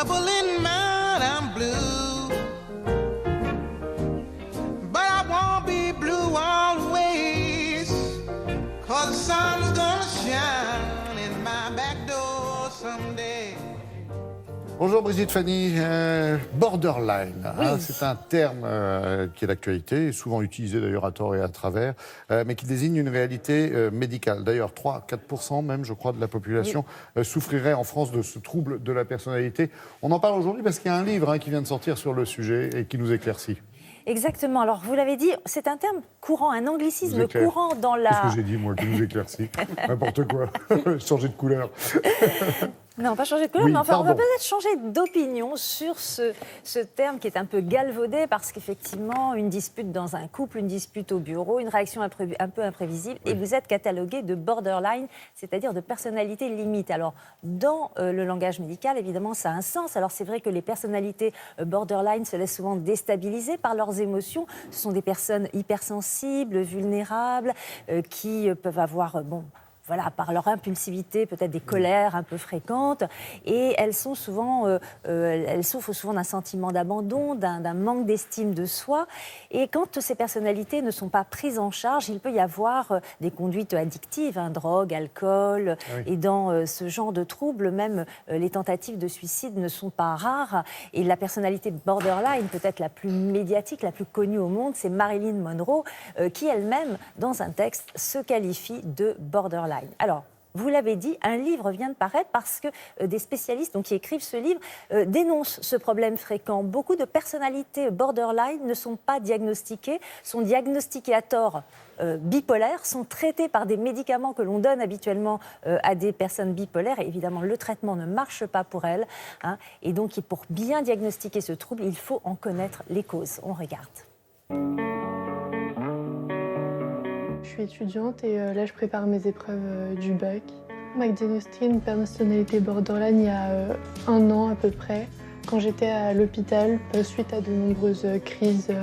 trouble in mind, I'm blue. But I won't be blue always, 'cause the sun's gonna shine in my back door someday. Bonjour Brigitte Fanny. Borderline, Oui. C'est un terme qui est d'actualité, souvent utilisé d'ailleurs à tort et à travers, mais qui désigne une réalité médicale. D'ailleurs, 3-4% même, je crois, de la population souffrirait en France de ce trouble de la personnalité. On en parle aujourd'hui parce qu'il y a un livre qui vient de sortir sur le sujet et qui nous éclaircit. Exactement. Alors, vous l'avez dit, c'est un terme courant, un anglicisme courant dans la... Qu'est-ce que j'ai dit, moi, qui nous éclaircit? N'importe quoi. Changer de couleur. Non, pas changer de couleur, Oui, mais enfin, on va pardon. peut-être changer d'opinion sur ce terme qui est un peu galvaudé, parce qu'effectivement, une dispute dans un couple, une dispute au bureau, une réaction un peu imprévisible, et vous êtes catalogué de borderline, c'est-à-dire de personnalité limite. Alors, dans le langage médical, évidemment, ça a un sens. Alors, c'est vrai que les personnalités borderline se laissent souvent déstabiliser par leurs émotions. Ce sont des personnes hypersensibles, vulnérables, qui peuvent avoir, voilà, par leur impulsivité, peut-être des colères un peu fréquentes, et elles souffrent souvent d'un sentiment d'abandon, d'un manque d'estime de soi. Et quand ces personnalités ne sont pas prises en charge, il peut y avoir des conduites addictives, drogue, alcool, et dans ce genre de troubles, même les tentatives de suicide ne sont pas rares. Et la personnalité borderline, peut-être la plus médiatique, la plus connue au monde, c'est Marilyn Monroe, qui elle-même, dans un texte, se qualifie de borderline. Alors, vous l'avez dit, un livre vient de paraître parce que des spécialistes qui écrivent ce livre dénoncent ce problème fréquent. Beaucoup de personnalités borderline ne sont pas diagnostiquées, sont diagnostiquées à tort bipolaires, sont traitées par des médicaments que l'on donne habituellement à des personnes bipolaires. Et évidemment, le traitement ne marche pas pour elles. Et donc, pour bien diagnostiquer ce trouble, il faut en connaître les causes. On regarde. Je suis étudiante et là je prépare mes épreuves du bac. On m'a diagnostiqué une personnalité borderline il y a 1 an à peu près, quand j'étais à l'hôpital suite à de nombreuses crises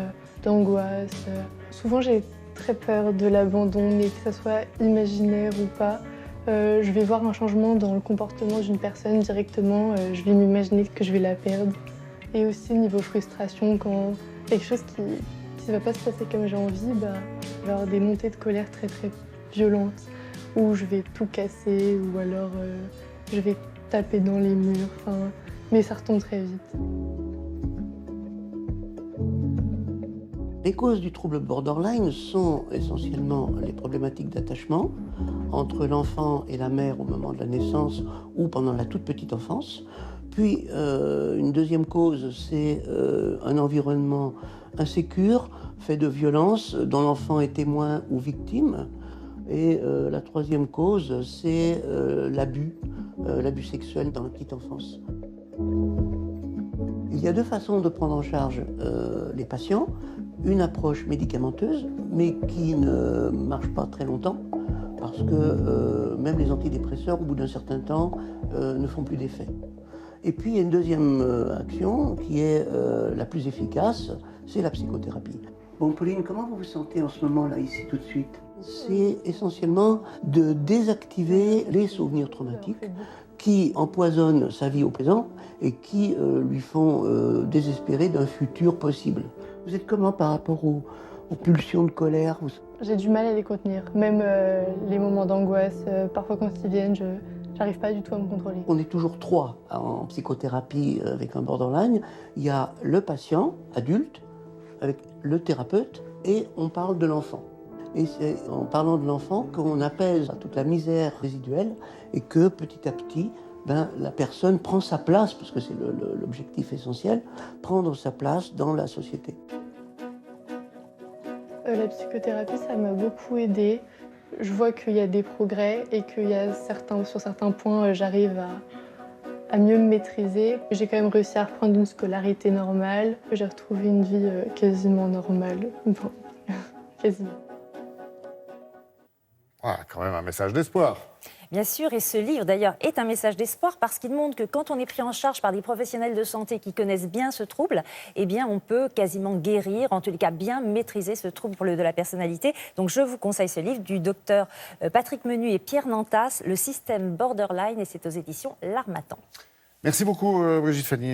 d'angoisse. Souvent j'ai très peur de l'abandon, mais que ça soit imaginaire ou pas. Je vais voir un changement dans le comportement d'une personne directement, je vais m'imaginer que je vais la perdre. Et aussi niveau frustration, quand quelque chose qui ne va pas se passer comme j'ai envie, il va y avoir des montées de colère très très violentes, où je vais tout casser, ou alors je vais taper dans les murs, mais ça retombe très vite. Les causes du trouble borderline sont essentiellement les problématiques d'attachement entre l'enfant et la mère au moment de la naissance ou pendant la toute petite enfance. Puis une deuxième cause, c'est un environnement insécure, fait de violence, dont l'enfant est témoin ou victime. Et la troisième cause, c'est l'abus sexuel dans la petite enfance. Il y a 2 façons de prendre en charge les patients. Une approche médicamenteuse, mais qui ne marche pas très longtemps, parce que même les antidépresseurs, au bout d'un certain temps, ne font plus d'effet. Et puis il y a une deuxième action qui est la plus efficace, c'est la psychothérapie. Bon, Pauline, comment vous vous sentez en ce moment-là, ici, tout de suite? C'est essentiellement de désactiver les souvenirs traumatiques qui empoisonnent sa vie au présent et qui lui font désespérer d'un futur possible. Vous êtes comment par rapport aux pulsions de colère? J'ai du mal à les contenir, même les moments d'angoisse, parfois quand ils viennent, j'arrive pas du tout à me contrôler. On est toujours 3 en psychothérapie avec un borderline. Il y a le patient adulte, avec le thérapeute, et on parle de l'enfant. Et c'est en parlant de l'enfant qu'on apaise toute la misère résiduelle et que petit à petit, la personne prend sa place, parce que c'est l'objectif essentiel, prendre sa place dans la société. La psychothérapie, ça m'a beaucoup aidée. Je vois qu'il y a des progrès et qu'il y a sur certains points, j'arrive à mieux me maîtriser. J'ai quand même réussi à reprendre une scolarité normale. J'ai retrouvé une vie quasiment normale. Bon, quasiment. Ah, quand même un message d'espoir. Bien sûr, et ce livre d'ailleurs est un message d'espoir parce qu'il montre que quand on est pris en charge par des professionnels de santé qui connaissent bien ce trouble, eh bien on peut quasiment guérir, en tous les cas bien maîtriser ce trouble de la personnalité. Donc je vous conseille ce livre du docteur Patrick Menu et Pierre Nantas, Le système borderline, et c'est aux éditions L'Harmattan. Merci beaucoup Brigitte Fanny.